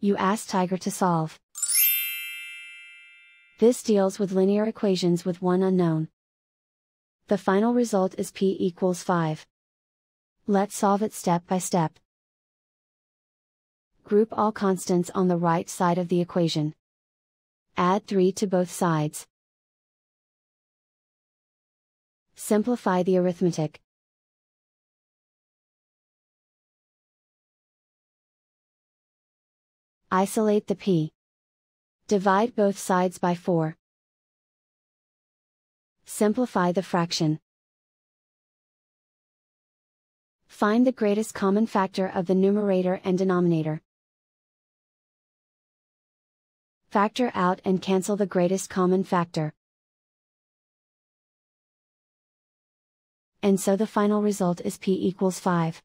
you ask Tiger to solve. This deals with linear equations with one unknown. The final result is p equals 5. Let's solve it step by step. Group all constants on the right side of the equation. Add 3 to both sides. Simplify the arithmetic. Isolate the p. Divide both sides by 4. Simplify the fraction. Find the greatest common factor of the numerator and denominator. Factor out and cancel the greatest common factor. And so the final result is p equals 5.